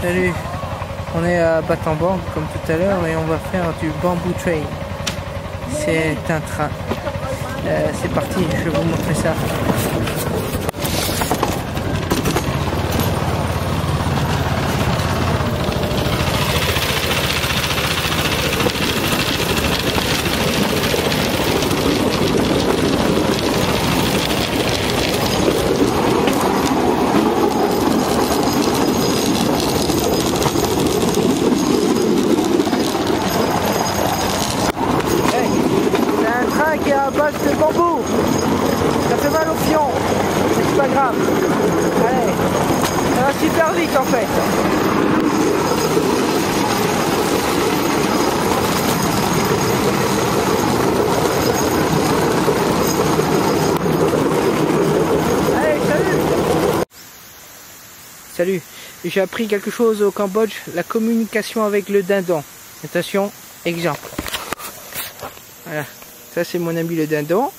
Salut, on est à Battambang comme tout à l'heure et on va faire du bamboo train. C'est un train. C'est parti, je vais vous montrer ça. Qui est à base de bambou. Ça fait mal au fion, mais c'est pas grave. Allez, ça va super vite en fait. Allez, salut. Salut, j'ai appris quelque chose au Cambodge, la communication avec le dindon. Attention, exemple. Voilà. Ça c'est mon ami le dindon.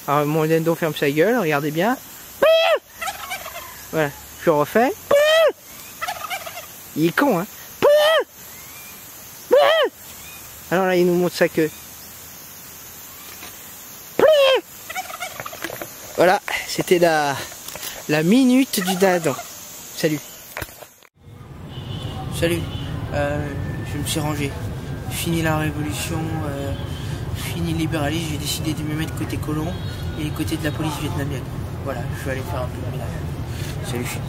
Alors mon dindon ferme sa gueule, regardez bien. Voilà, je refais. Il est con, hein. Alors là il nous montre sa queue. Voilà, c'était la minute du dindon. Salut. Salut. Je me suis rangé. Fini la révolution. Fini le libéralisme, j'ai décidé de me mettre côté colon et côté de la police vietnamienne. Voilà, je vais aller faire un peu de ménage. Salut.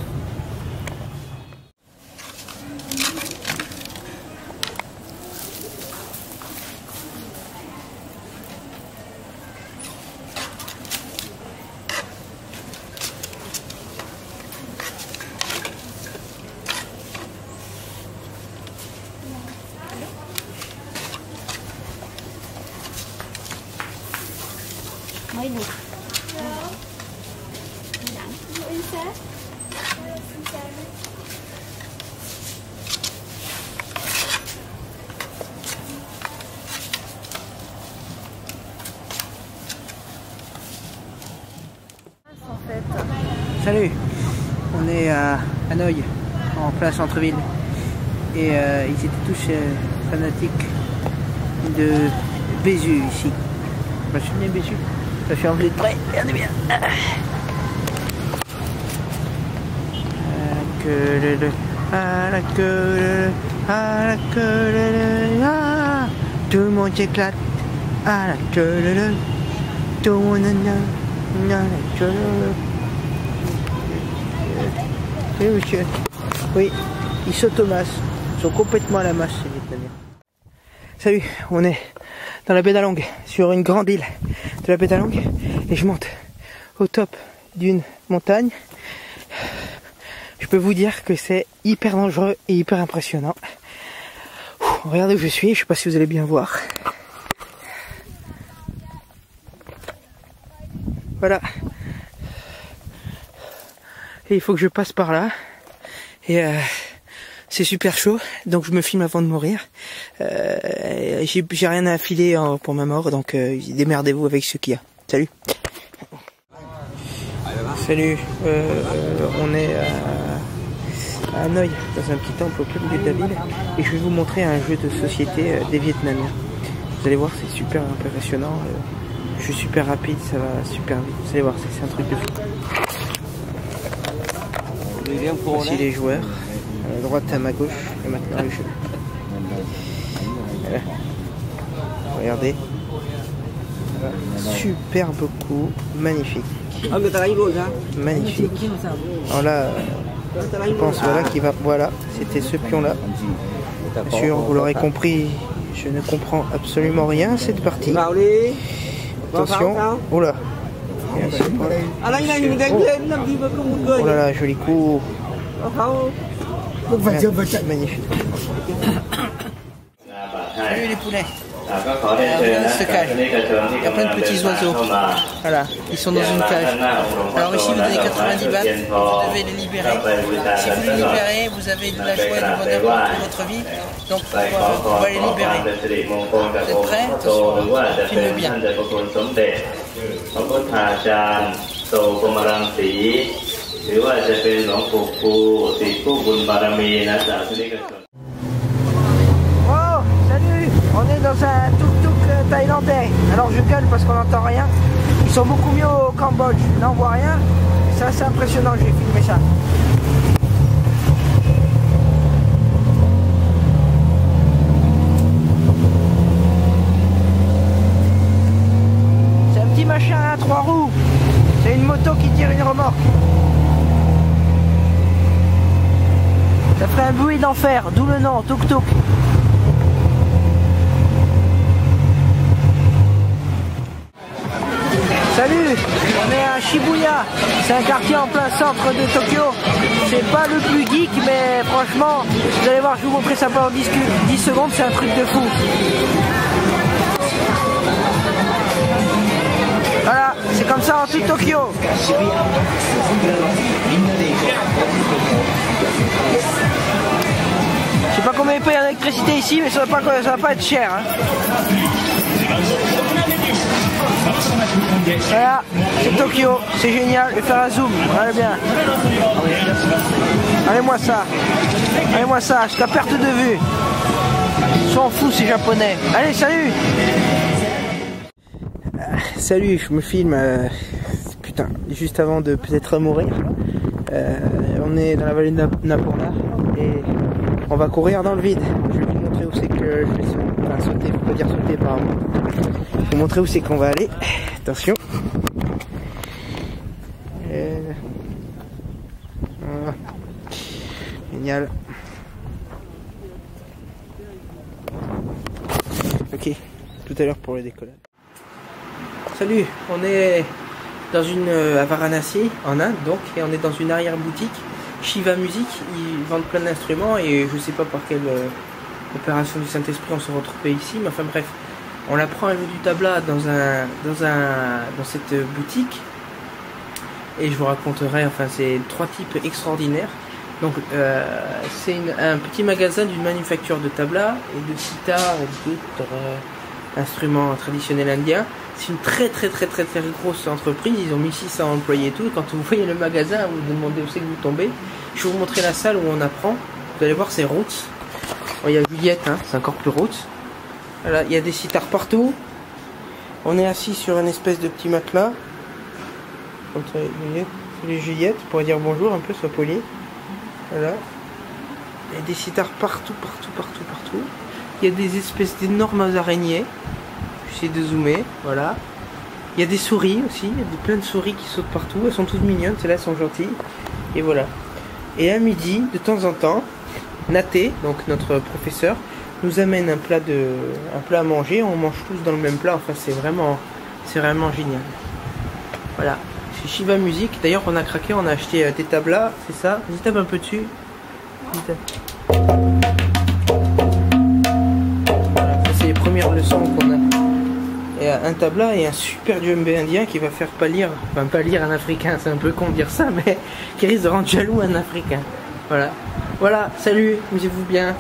Mấy được. Salut, on est à Hanoï, en plein centre-ville. Et ils étaient tous fanatiques de Bézu ici. Je me suis bien Bézu. Ça fait enlever de près, regardez bien. Tout le monde s'éclate. Tout le monde oui, monsieur. Oui, ils s'automassent. Ils sont complètement à la masse, ces Vietnamiens. Salut, on est dans la baie d'Along, sur une grande île de la baie d'Along, et je monte au top d'une montagne. Je peux vous dire que c'est hyper dangereux et hyper impressionnant. Regardez où je suis, je sais pas si vous allez bien voir. Voilà. Et il faut que je passe par là. Et c'est super chaud, donc je me filme avant de mourir. J'ai rien à affiler pour ma mort, donc démerdez-vous avec ce qu'il y a. Salut. Salut. On est à Hanoï, dans un petit temple au plein milieu de la ville, et je vais vous montrer un jeu de société des Vietnamiens. Vous allez voir, c'est super impressionnant. Je suis super rapide, ça va super vite. Vous allez voir, c'est un truc de fou. Voici les joueurs, à ma droite, à ma gauche, et maintenant le jeu. Voilà. Regardez. Superbe coup, magnifique. Magnifique. Alors là, je pense voilà qui va. Voilà, c'était ce pion là. Bien sûr, vous l'aurez compris, je ne comprends absolument rien à cette partie. Attention, oh là. Oh là là, joli coup. Magnifique. Salut les poulets. Regardez ce cage. Il y a plein de petits oiseaux. Voilà, ils sont dans une cage. Alors ici, vous donnez 90 bahts, vous devez les libérer. Si vous les libérez, vous avez de la joie et du bonheur pour votre vie. Donc on va les libérer. Vous êtes prêts? Attention, filme bien. Oh, salut! On est dans un tuk-tuk thaïlandais. Alors je gueule parce qu'on n'entend rien. Ils sont beaucoup mieux au Cambodge. Là on voit rien. C'est assez impressionnant, je vais filmer ça. C'est un petit machin à 3 roues. C'est une moto qui tire une remorque. Ça ferait un bruit d'enfer, d'où le nom, tuk-tuk. Salut, on est à Shibuya, c'est un quartier en plein centre de Tokyo. C'est pas le plus geek, mais franchement, vous allez voir, je vais vous montrer ça pendant 10 secondes, c'est un truc de fou. Voilà, c'est comme ça en tout Tokyo. Je sais pas combien il paye l'électricité ici, mais ça va pas être cher. Hein. Voilà, c'est Tokyo, c'est génial. Je vais faire un zoom, allez bien. Allez-moi ça. Allez-moi ça, jusqu'à perte de vue. Ils sont fous ces japonais. Allez, salut. Salut, je me filme. Putain, juste avant de peut-être mourir. On est dans la vallée de Napurna et on va courir dans le vide. Je vais vous montrer où c'est que je vais sauter, faut pas dire sauter apparemment. Je vais vous montrer où c'est qu'on va aller. Attention. Voilà. Génial. Ok, tout à l'heure pour le décollage. Salut, on est dans une à Varanasi en Inde donc, et on est dans une arrière-boutique Shiva Music. Ils vendent plein d'instruments et je sais pas par quelle opération du Saint-Esprit on se retrouvait ici, mais enfin bref, on apprend à jouer du tabla dans cette boutique et je vous raconterai, enfin c'est 3 types extraordinaires. Donc c'est un petit magasin d'une manufacture de tabla et de sitar et d'autres instruments traditionnels indiens. C'est une très grosse entreprise, ils ont 1600 employés et tout. Quand vous voyez le magasin, vous vous demandez où c'est que vous tombez. Je vais vous montrer la salle où on apprend. Vous allez voir, c'est roots. Bon, il y a Juliette, hein, c'est encore plus roots. Voilà, il y a des sitars partout. On est assis sur une espèce de petit matelas. Comme ça, Juliette. Salut Juliette, pour dire bonjour un peu, sois poli. Voilà. Il y a des sitars partout. Il y a des espèces d'énormes araignées. J'essaie de zoomer, voilà. Il y a des souris aussi, il y a plein de souris qui sautent partout, elles sont toutes mignonnes, celles-là elles sont gentilles. Et voilà. Et à midi, de temps en temps, Naté, donc notre professeur, nous amène un plat à manger, on mange tous dans le même plat, enfin c'est vraiment génial. Voilà, c'est Shiva Music, d'ailleurs on a craqué, on a acheté des tablas, c'est ça, vas-y tape un peu dessus. Voilà, ça c'est les premières leçons qu'on a. Et un tabla et un super djembé indien qui va faire pâlir un africain, c'est un peu con de dire ça, mais qui risque de rendre jaloux un africain. Voilà. Voilà, salut, amusez-vous bien.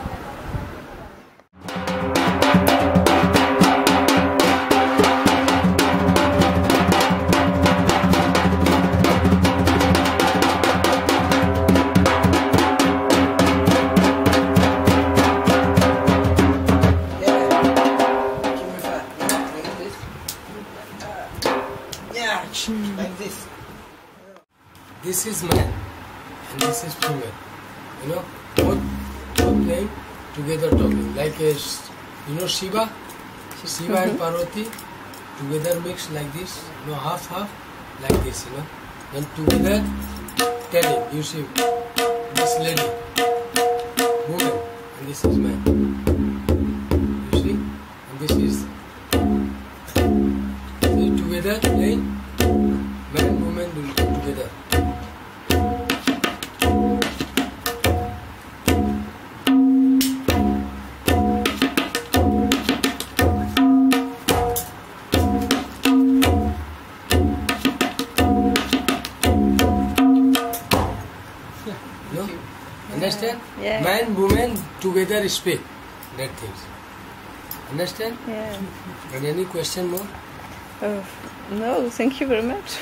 Like this. This is man and this is female. You know, both playing together talking. Like a, you know, Shiva and Parvati together mixed like this. You know, half like this. You know, then together telling. You see, this lady, woman, and this is man. You see, and this is together playing. Man and woman will come together. No? Understand? Yeah. Man, woman together speak that things. Understand? Yeah. And any question more? No, thank you very much.